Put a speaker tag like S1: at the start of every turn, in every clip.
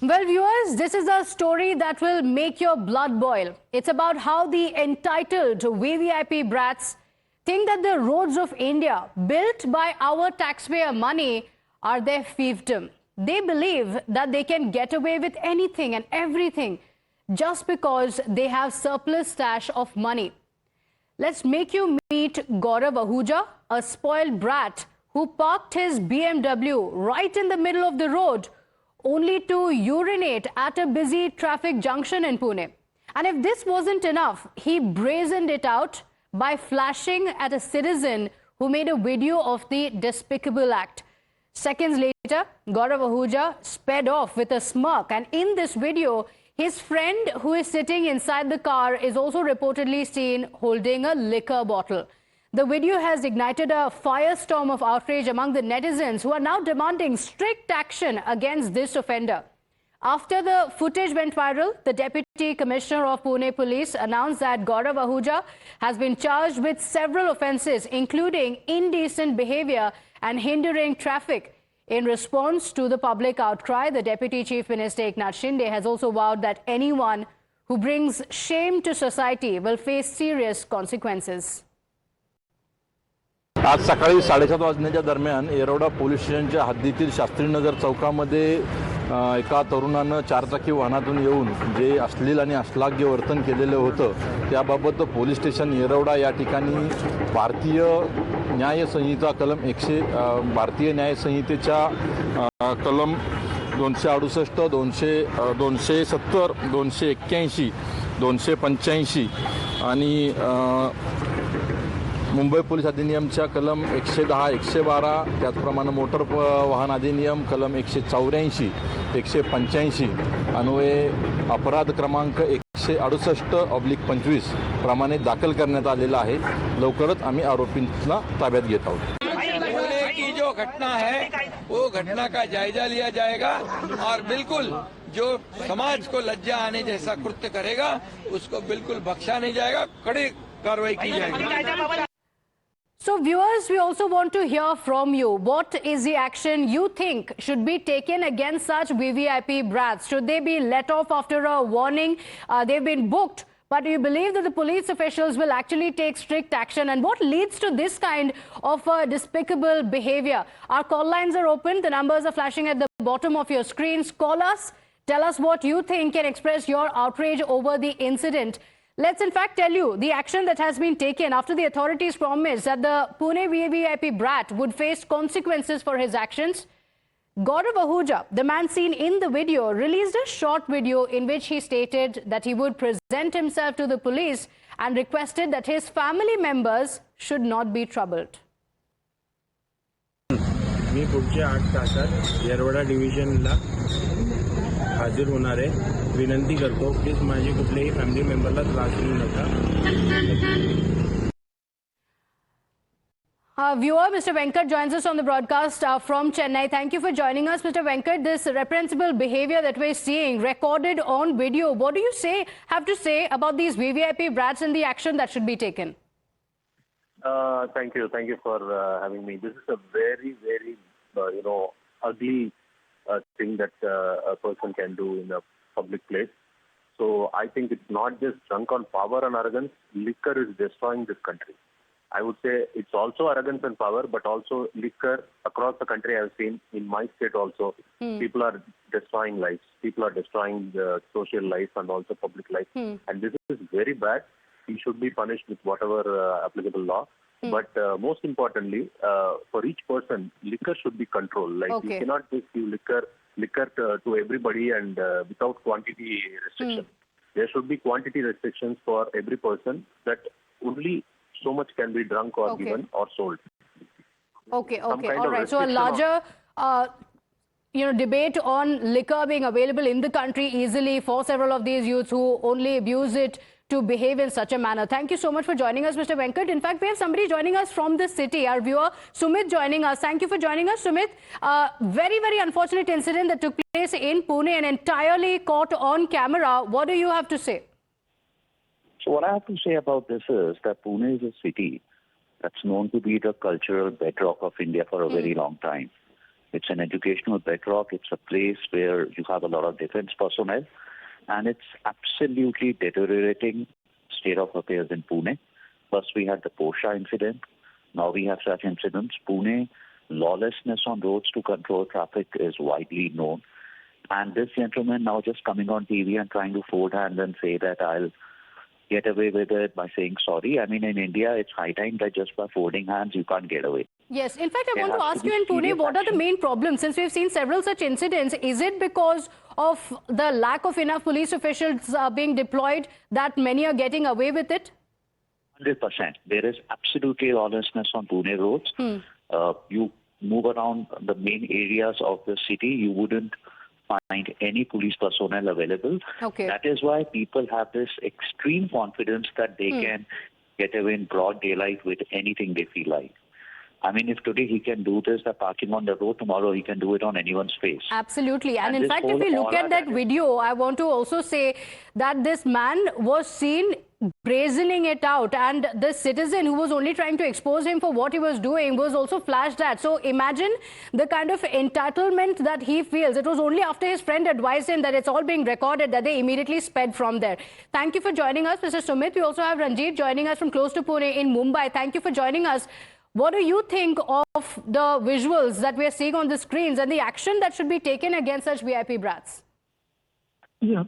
S1: Well, viewers, this is a story that will make your blood boil. It's about how the entitled VVIP brats think that the roads of India, built by our taxpayer money, are their fiefdom. They believe that they can get away with anything and everything just because they have surplus stash of money. Let's make you meet Gaurav Ahuja, a spoiled brat who parked his BMW right in the middle of the road only to urinate at a busy traffic junction in Pune. And if this wasn't enough, he brazened it out by flashing at a citizen who made a video of the despicable act. Seconds later, Gaurav Ahuja sped off with a smirk, and in this video, his friend who is sitting inside the car is also reportedly seen holding a liquor bottle. The video has ignited a firestorm of outrage among the netizens who are now demanding strict action against this offender. After the footage went viral, the Deputy Commissioner of Pune Police announced that Gaurav Ahuja has been charged with several offences, including indecent behaviour and hindering traffic. In response to the public outcry, the Deputy Chief Minister Eknath Shinde has also vowed that anyone who brings shame to society will face serious consequences.
S2: आज सकाळी 7:30 वाजण्याच्या दरम्यान Yerwada police स्टेशनच्या हद्दीतील शास्त्रीनगर चौकामध्ये एका तरुणानं चारचाकी वाहनातून येऊन जे अश्लील आणि अश्लाघ्य वर्तन केलेलं होतं त्याबाबत पोलीस स्टेशन येरवडा या ठिकाणी भारतीय न्याय संहिता कलम 100 भारतीय न्याय संहितेच्या कलम 268 270 281 285 आणि मुंबई पोलीस अधिनियमच्या कलम 110 112 त्याचप्रमाणे मोटर वाहन अधिनियम कलम 184 185 अन्वये अपराध क्रमांक 168/25 प्रमाणे दाखल करण्यात आलेला आहे. लवकरच आम्ही आरोपींना ताब्यात घेत आहोत.
S3: पुणे की जो घटना है वो घटना का जायजा लिया जाएगा और बिल्कुल जो समाज को लज्जा आने जैसा कृत्य करेगा उसको बिल्कुल बख्शा नहीं जाएगा, कड़ी कार्रवाई की जाएगी.
S1: So viewers, we also want to hear from you. What is the action you think should be taken against such VVIP brats? Should they be let off after a warning? They've been booked, but do you believe that the police officials will actually take strict action? And what leads to this kind of despicable behavior? Our call lines are open. The numbers are flashing at the bottom of your screens. Call us. Tell us what you think and express your outrage over the incident. Let's in fact tell you the action that has been taken after the authorities promised that the Pune VVIP brat would face consequences for his actions. Gaurav Ahuja, the man seen in the video, released a short video in which he stated that he would present himself to the police and requested that his family members should not be troubled.
S4: मी पुढच्या 8 तासात येरवडा डिव्हिजनला हाजीर होणार आहे. विनंती करतो, please माझी कुठल्याही family मेंबरला त्रास देऊ नका.
S1: Viewer, Mr. Venkat joins us on the broadcast from Chennai. Thank you for joining us, Mr. Venkat. This reprehensible behavior that we're seeing recorded on video, what do you have to say about these VVIP brats and the action that should be taken?
S5: Thank you for having me. This is a very, very, ugly thing that a person can do in a public place. So I think it's not just drunk on power and arrogance. Liquor is destroying this country. I would say it's also arrogance and power, but also liquor across the country. I've seen in my state also. People are destroying lives. People are destroying the social life and also public life. And this is very bad. He should be punished with whatever applicable law. But most importantly, for each person, liquor should be controlled. Like you cannot just give liquor to everybody and without quantity restriction. There should be quantity restrictions for every person, that only so much can be drunk or given or sold.
S1: Okay, all right. So a larger debate on liquor being available in the country easily for several of these youths who only abuse it to behave in such a manner. Thank you so much for joining us, Mr. Venkat. In fact, we have somebody joining us from the city. Our viewer, Sumit, joining us. Thank you for joining us, Sumit. Very, very unfortunate incident that took place in Pune and entirely caught on camera. What do you have to say?
S6: So what I have to say about this is that Pune is a city that's known to be the cultural bedrock of India for a very long time. It's an educational bedrock. It's a place where you have a lot of defense personnel, and it's absolutely deteriorating state of affairs in Pune. First, we had the Porsche incident. Now we have such incidents. Pune, lawlessness on roads to control traffic is widely known. And this gentleman now just coming on TV and trying to fold hands and say that I'll get away with it by saying sorry. I mean, in India, it's high time that just by folding hands, you can't get away.
S1: Yes, in fact, I
S6: There
S1: want to
S6: has
S1: ask
S6: to
S1: you
S6: be
S1: in Pune,
S6: serious
S1: what are the
S6: action.
S1: main problems? Since we've seen several such incidents, is it because of the lack of enough police officials being deployed that many are getting away with it?
S6: 100%. There is absolutely lawlessness on Pune roads. You move around the main areas of the city, you wouldn't find any police personnel available.
S1: Okay.
S6: That is why people have this extreme confidence that they can get away in broad daylight with anything they feel like. I mean, if today he can do this by parking on the road, tomorrow he can do it on anyone's face.
S1: Absolutely. And in
S6: this
S1: fact, if
S6: whole
S1: we look
S6: aura
S1: at that
S6: that is-
S1: video, I want to also say that this man was seen brazening it out, and the citizen who was only trying to expose him for what he was doing was also flashed at. So imagine the kind of entitlement that he feels. It was only after his friend advised him that it's all being recorded that they immediately sped from there. Thank you for joining us, Mr. Sumit. We also have Ranjit joining us from close to Pune in Mumbai. Thank you for joining us. What do you think of the visuals that we are seeing on the screens and the action that should be taken against such VIP brats?
S7: Yeah.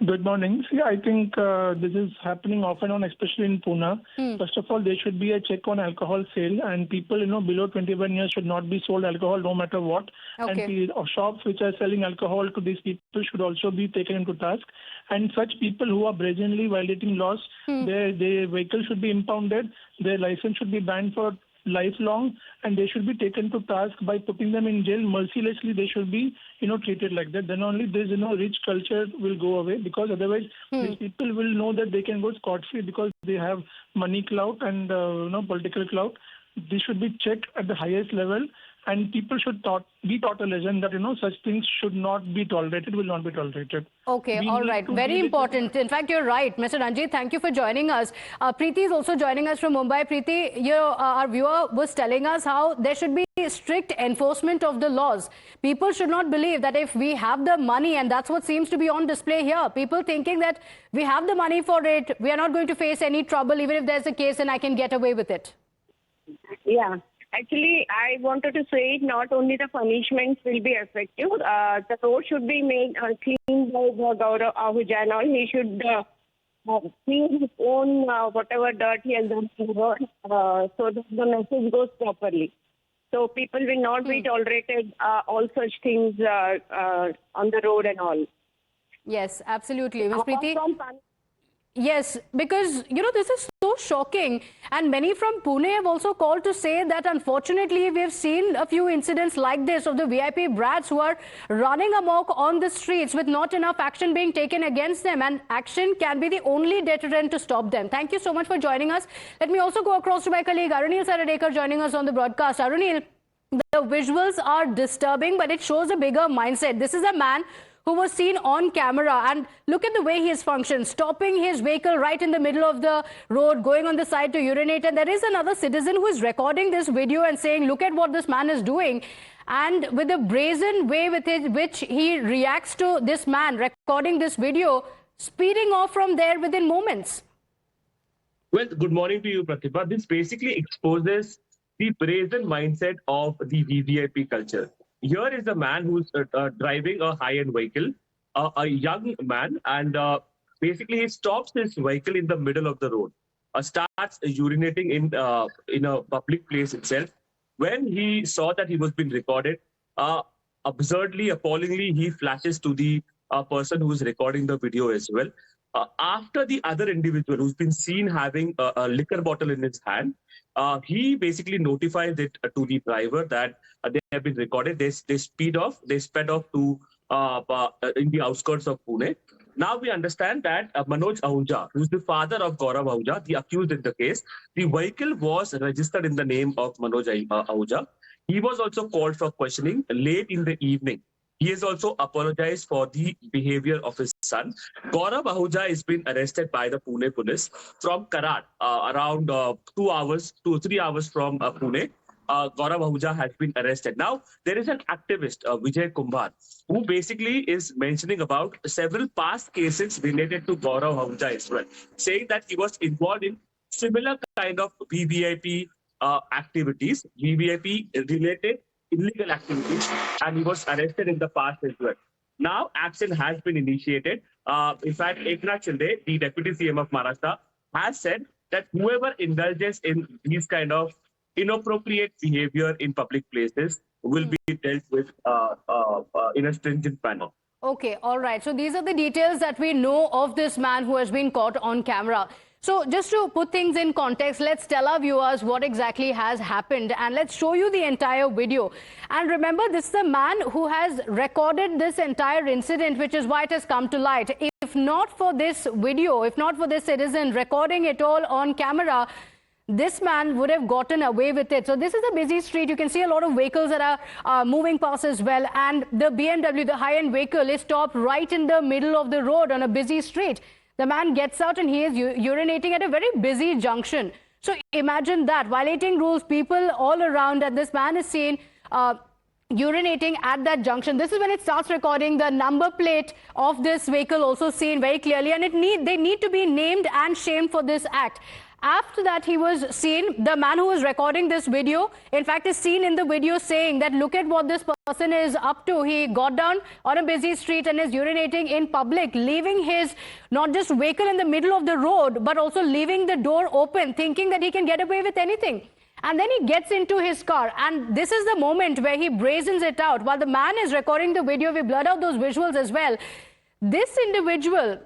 S7: Good morning. See, I think this is happening off and on, especially in Pune. First of all, there should be a check on alcohol sale, and people, below 21 years should not be sold alcohol no matter what.
S1: Okay.
S7: And the shops which are selling alcohol to these people should also be taken into task. And such people who are brazenly violating laws, their vehicle should be impounded, their license should be banned for lifelong, and they should be taken to task by putting them in jail mercilessly. They should be treated like that. Then only this rich culture will go away, because otherwise these people will know that they can go scot-free because they have money clout and political clout. This should be checked at the highest level, and people should be taught a lesson that such things should not be tolerated, will not be tolerated.
S1: Okay,
S7: We
S1: all
S7: need
S1: right.
S7: to
S1: Very
S7: deal with
S1: important. In fact, you're right. Mr. Ranjit, thank you for joining us. Preeti is also joining us from Mumbai. Preeti, our viewer was telling us how there should be strict enforcement of the laws. People should not believe that if we have the money, and that's what seems to be on display here, people thinking that we have the money for it, we are not going to face any trouble, even if there's a case and I can get away with it.
S8: Yeah. Actually, I wanted to say not only the punishments will be effective, the road should be made clean by the Gaurav, Ahuja and all. He should clean his own whatever dirt he has done in the road, so that the message goes properly. So people will not be tolerated all such things on the road and all.
S1: Yes, absolutely. Ms.
S8: Apart
S1: Preeti?
S8: from
S1: Yes, because, this is so shocking. And many from Pune have also called to say that, unfortunately, we have seen a few incidents like this of the VIP brats who are running amok on the streets with not enough action being taken against them. And action can be the only deterrent to stop them. Thank you so much for joining us. Let me also go across to my colleague Arunil Saradekar joining us on the broadcast. Arunil, the visuals are disturbing, but it shows a bigger mindset. This is a man who was seen on camera, and look at the way he has functioned, stopping his vehicle right in the middle of the road, going on the side to urinate. And there is another citizen who is recording this video and saying, look at what this man is doing. And with the brazen way with which he reacts to this man recording this video, speeding off from there within moments.
S9: Well, good morning to you, Pratibha. This basically exposes the brazen mindset of the VVIP culture. Here is a man who's driving a high-end vehicle, a young man, and basically he stops his vehicle in the middle of the road, starts urinating in a public place itself. When he saw that he was being recorded, absurdly, appallingly, he flashes to the person who is recording the video as well. After the other individual who's been seen having a liquor bottle in his hand, he basically notifies it to the driver that they have been recorded. They sped off to in the outskirts of Pune. Now we understand that Manoj Ahuja, who's the father of Gaurav Ahuja, the accused in the case, the vehicle was registered in the name of Manoj Ahuja. He was also called for questioning late in the evening. He has also apologized for the behavior of his son. Gaurav Ahuja has been arrested by the Pune police from Karat, around 2 or 3 hours from Pune. Gaurav Ahuja has been arrested. Now, there is an activist, Vijay Kumbar, who basically is mentioning about several past cases related to Gaurav Ahuja as well, saying that he was involved in similar kind of VVIP activities, VVIP-related illegal activities, and he was arrested in the past as well. Now, action has been initiated. In fact, Eknath Shinde, the Deputy CM of Maharashtra, has said that whoever indulges in these kind of inappropriate behavior in public places will be dealt with in a stringent manner.
S1: Okay, all right. So these are the details that we know of this man who has been caught on camera. So just to put things in context, let's tell our viewers what exactly has happened and let's show you the entire video. And remember, this is the man who has recorded this entire incident, which is why it has come to light. If not for this video, if not for this citizen recording it all on camera, this man would have gotten away with it. So this is a busy street. You can see a lot of vehicles that are moving past as well. And the BMW, the high-end vehicle, is stopped right in the middle of the road on a busy street. The man gets out and he is urinating at a very busy junction. So imagine that, violating rules, people all around, and this man is seen urinating at that junction. This is when it starts recording. The number plate of this vehicle also seen very clearly, and they need to be named and shamed for this act. After that, he was seen, the man who was recording this video, in fact, is seen in the video saying that look at what this person is up to. He got down on a busy street and is urinating in public, leaving his not just vehicle in the middle of the road, but also leaving the door open, thinking that he can get away with anything. And then he gets into his car, and this is the moment where he brazens it out. While the man is recording the video, we blurred out those visuals as well. This individual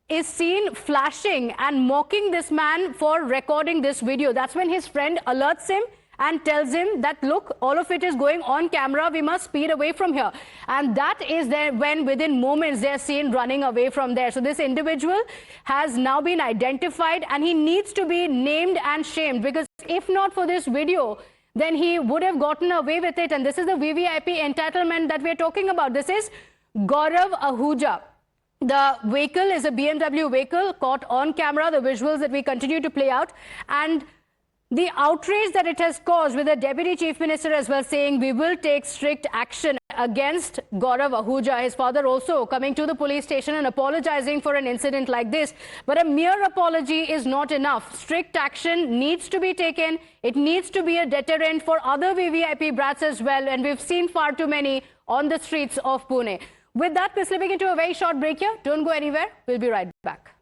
S1: is seen flashing and mocking this man for recording this video. That's when his friend alerts him and tells him that, look, all of it is going on camera. We must speed away from here. And that is there when within moments they're seen running away from there. So this individual has now been identified and he needs to be named and shamed, because if not for this video, then he would have gotten away with it. And this is the VVIP entitlement that we're talking about. This is Gaurav Ahuja. The vehicle is a BMW vehicle caught on camera, the visuals that we continue to play out. And the outrage that it has caused, with the Deputy Chief Minister as well saying we will take strict action against Gaurav Ahuja. His father also coming to the police station and apologizing for an incident like this. But a mere apology is not enough. Strict action needs to be taken. It needs to be a deterrent for other VVIP brats as well. And we've seen far too many on the streets of Pune. With that, we're slipping into a very short break here. Don't go anywhere. We'll be right back.